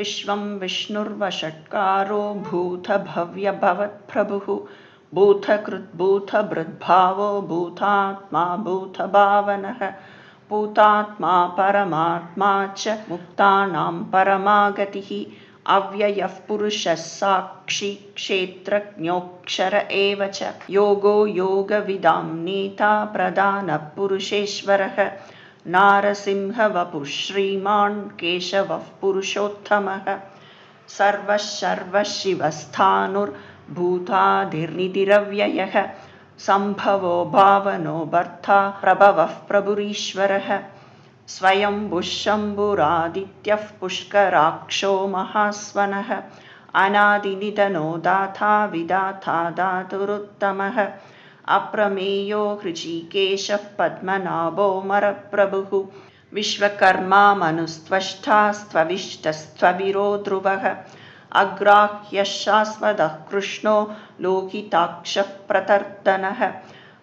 विश्वं विष्णुर्वषट्कारो भूतभव्यभवत्प्रभुः भूतकृद्भूतभृद्भावो भूतात्मा भूतभावनः भूतात्मा परमात्मा च मुक्तानां परमागतिः अव्ययः पुरुषः साक्षी क्षेत्रज्ञोऽक्षर एव च योगो योगविदां नेता प्रधानः पुरुषेश्वरः नारसिंहवपुः श्रीमान् केशवः पुरुषोत्तमः सर्वः सर्वशिवस्थाणुर्भूतादिर्निधिरव्ययः सम्भवो भावनो भर्ता प्रभवः प्रभुरीश्वरः स्वयंभुः शम्भुरादित्यः पुष्कराक्षो महास्वनः अनादिनिधनो दाता विदाता धातुरुत्तमः अप्रमेयो हृषीकेशः पद्मनाभो मरप्रभुः विश्वकर्मा मनुस्त्वष्टा स्त्वविष्टस्त्वविरो ध्रुवः अग्राह्यः शाश्वतः कृष्णो लोहिताक्षः प्रतर्दनः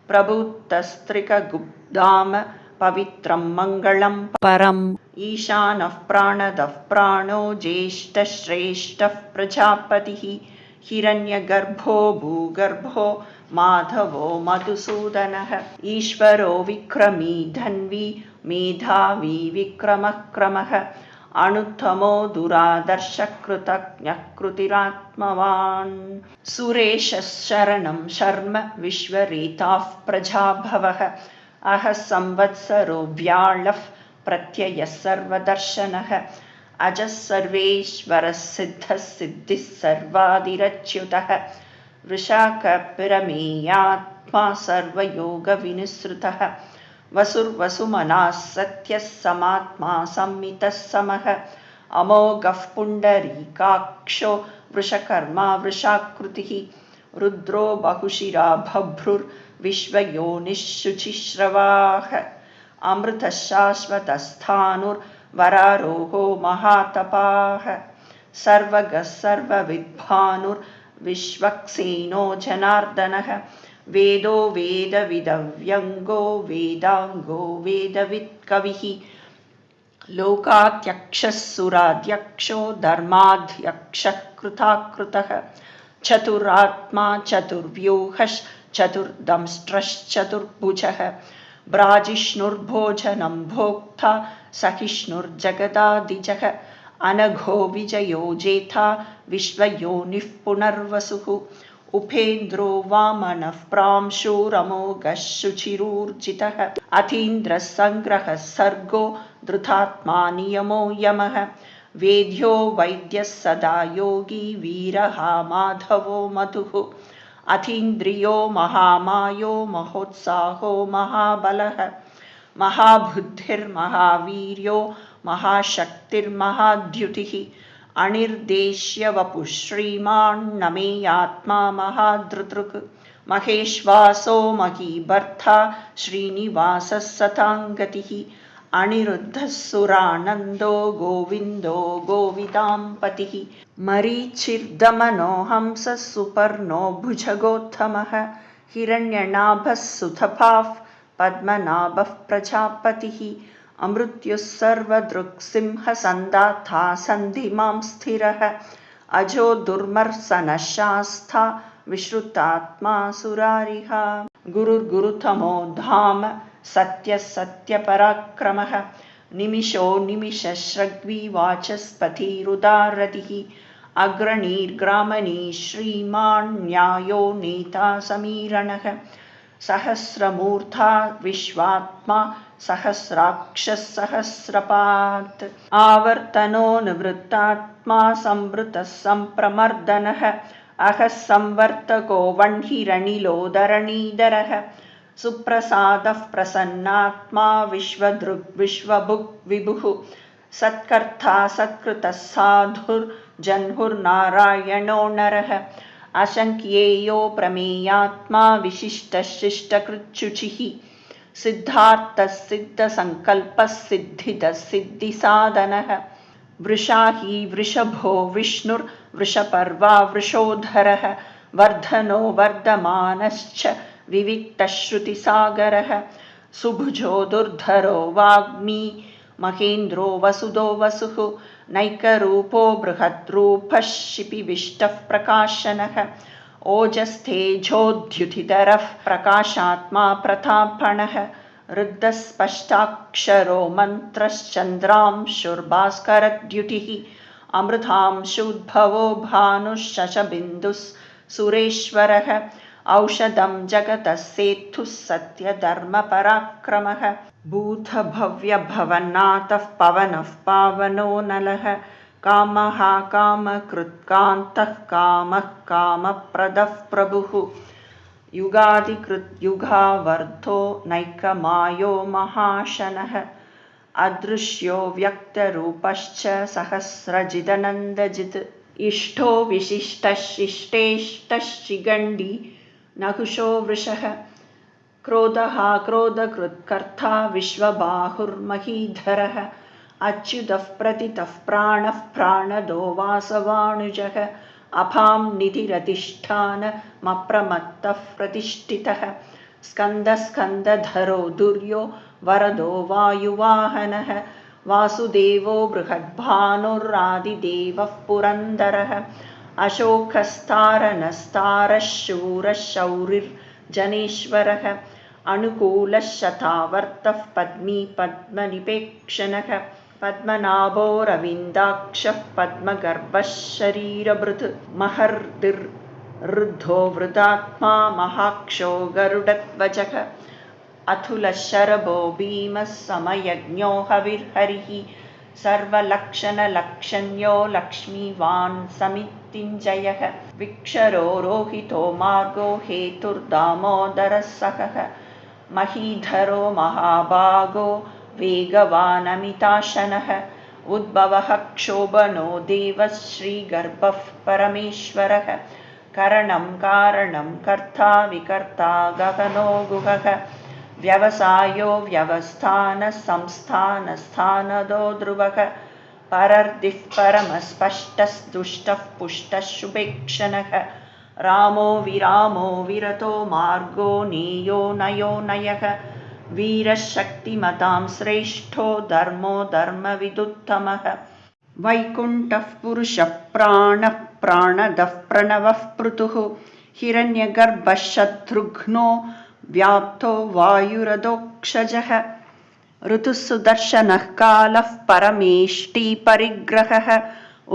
प्रभुत्तस्त्रिकगुप्धाम पवित्रं मङ्गलं परम् ईशानः प्राणदः प्राणो ज्येष्ठः श्रेष्ठः प्रजापतिः हिरण्यगर्भो भूगर्भो माधवो मधुसूदनः ईश्वरो विक्रमी धन्वी मेधावी विक्रमक्रमः अनुत्तमो दुरादर्शकृतज्ञः कृतिरात्मवान् सुरेशः शरणं शर्म विश्वरेताः प्रजाभवः अह संवत्सरो व्याळः प्रत्ययः सर्वदर्शनः अजः सर्वेश्वरः सिद्धः सिद्धिः सर्वादिरच्युतः वृषाकप्रमेयात्मा सर्वयोगविनिसृतः वसुर्वसुमनः सत्यः समात्मा संमितः समः अमोघः पुण्डरीकाक्षो वृषकर्मा वृषाकृतिः रुद्रो बहुशिरा बभ्रुर्विश्वयोनिः शुचिश्रवाः अमृतः शाश्वतस्थाणुर्वरारोहो महातपाः सर्वगः सर्वविद्भानुर्विश्वक्सेनो जनार्दनः वेदो वेदविदव्यङ्गो वेदाङ्गो वेदवित्कविः लोकाध्यक्षः सुराध्यक्षो धर्माध्यक्षः कृताकृतः चतुरात्मा चतुर्व्यूहश्चतुर्दंष्ट्रश्चतुर्भुजः भ्राजिष्णुर्भोजनं भोक्ता सहिष्णुर्जगदादिजः अनघो विजयो जेता विश्वयोनिः पुनर्वसुः उपेन्द्रो वामनः प्रांशुरमोघः शुचिरूर्जितः अतीन्द्रः सङ्ग्रहः सर्गो धृतात्मा नियमो यमः वेद्यो वैद्यः सदा योगी वीरः माधवो मधुः अतीन्द्रियो महामायो महोत्साहो महाबलः महाबुद्धिर्महावीर्यो महाशक्तिर्महाद्युतिः अनिर्देश्यवपुः श्रीमान् नमेयात्मा महाधृतृक् महेश्वासो महीभर्ता श्रीनिवासः सताङ्गतिः अनिरुद्धः सुरानन्दो गोविन्दो गोविदाम्पतिः मरीचिर्दमनो हंसः सुपर्णो भुजगोत्तमः हिरण्यनाभः सुतपाः पद्मनाभः प्रजापतिः अमृत्युः सर्वदृक्सिंहसन्दाता सन्धिमां स्थिरः अजो दुर्मर्सनः शास्ता विश्रुतात्मा सुरारिः गुरुर्गुरुतमो धाम सत्यः सत्यपराक्रमः निमिषो निमिषश्रग्वी वाचस्पतिरुदारतिः अग्रणीर्ग्रामणी श्रीमान् न्यायो नेता समीरणः सहस्रमूर्धा विश्वात्मा सहस्राक्षः सहस्रपात् आवर्तनो निवृत्तात्मा संवृतः सम्प्रमर्दनः अहः संवर्तको वह्निरनिलोदरणीधरः सुप्रसादः प्रसन्नात्मा विश्वदृग् विश्वभुक् विभुः सत्कर्ता सत्कृतः साधुर्जह्नुर्नारायणो नरः अशङ्क्येयो प्रमेयात्मा विशिष्टः शिष्टकृच्छुचिः सिद्धार्थः सिद्धसङ्कल्पः सिद्धिदः सिद्धिसाधनः वृषाही वृषभो विष्णुर्वृषपर्वा वृषोधरः वर्धनो वर्धमानश्च विविक्तश्रुतिसागरः सुभुजो दुर्धरो वाग्मी महेन्द्रो वसुदो वसुः नैकरूपो बृहद्रूपः शिपिविष्टः प्रकाशनः ओजस्थेजोद्युतिधरः प्रकाशात्मा प्रतापणः रुद्धस्पष्टाक्षरो मन्त्रश्चन्द्रांशुर्भास्करद्युतिः अमृतांशुद्भवो भानुश्शशबिन्दुः सुरेश्वरः औषधं जगतः सेतुः सत्यधर्मपराक्रमः भूतभव्यभवन्नाथः पवनः पावनो नलः कामः कामकृत्कान्तः कामः कामप्रदः प्रभुः युगादिकृद्युगावर्तो नैकमायो महाशनः अदृश्यो व्यक्तरूपश्च सहस्रजिदनन्दजित् इष्टो विशिष्टः शिष्टेष्टः शिगण्डी नहुषो वृषः क्रोधः क्रोधकृत्कर्ता विश्वबाहुर्महीधरः अच्युतः प्रतितः प्राणः प्राणदो वासवानुजः अभां निधिरधिष्ठानमप्रमत्तः प्रतिष्ठितः स्कन्दस्कन्दधरो दुर्यो वरदो वायुवाहनः वासुदेवो बृहद्भानुरादिदेवः पुरन्दरः अशोकस्तारनस्तारः शूरः शौरिर्जनेश्वरः अनुकूलः शतावर्तः पद्मी पद्मनिपेक्षणः पद्मनाभो रविन्दाक्षः पद्मगर्भः शरीरभृत् महर्दिर्रुद्धो वृदात्मा महाक्षो गरुडध्वजः अथुलशरभो भीमः समयज्ञो हविर्हरिः सर्वलक्षणलक्षण्यो लक्ष्मीवान् समितिञ्जयः विक्षरो रोहितो मार्गो हेतुर्दामोदरः सहः महीधरो महाभागो वेगवानमिताशनः उद्भवः क्षोभनो देवः श्रीगर्भः परमेश्वरः करणं कारणं कर्ता विकर्ता गगनो गुहः व्यवसायो व्यवस्थानः संस्थानस्थानदो ध्रुवः परर्दिः परमस्पष्टस्तुष्टः पुष्टः शुभेक्षणः रामो विरामो विरतो मार्गो नेयो नयो नयः वीरः शक्तिमतां श्रेष्ठो धर्मो धर्मविदुत्तमः वैकुण्ठः पुरुषः प्राणः प्राणदः प्रणवः पृथुः हिरण्यगर्भः शत्रुघ्नो व्याप्तो वायुरधोक्षजः ऋतुः सुदर्शनः कालः परमेष्टि परिग्रहः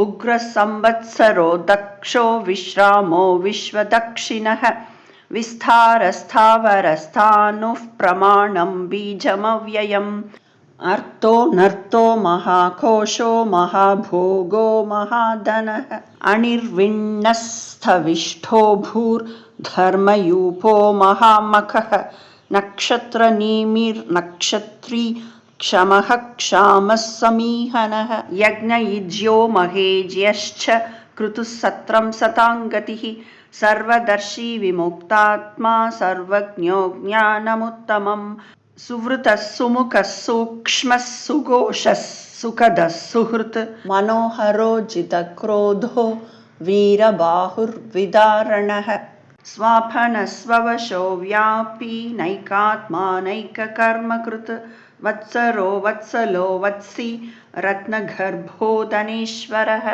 उग्रसंवत्सरो दक्षो विश्रामो विश्वदक्षिणः विस्तारस्थावरस्थाणुः प्रमाणं बीजमव्ययम् अर्थो नर्तो महाकोशो महाभोगो महाधनः अनिर्विण्णस्थविष्ठो भूर्धर्मयूपो महामखः नक्षत्रनेमिर्नक्षत्री क्षमः क्षामः समीहनः यज्ञयुज्यो महेज्यश्च क्रतुः सत्रं सताङ्गतिः सर्वदर्शी विमुक्तात्मा सर्वज्ञो ज्ञानमुत्तमम् सुवृतः सुमुखः सूक्ष्मः सुघोषः सुखदः सुहृत् मनोहरो जितक्रोधो वीरबाहुर्विदारणः स्वापनस्ववशो व्यापी नैकात्मा नैककर्मकृत् वत्सरो वत्सलो वत्सी रत्नगर्भो धनेश्वरः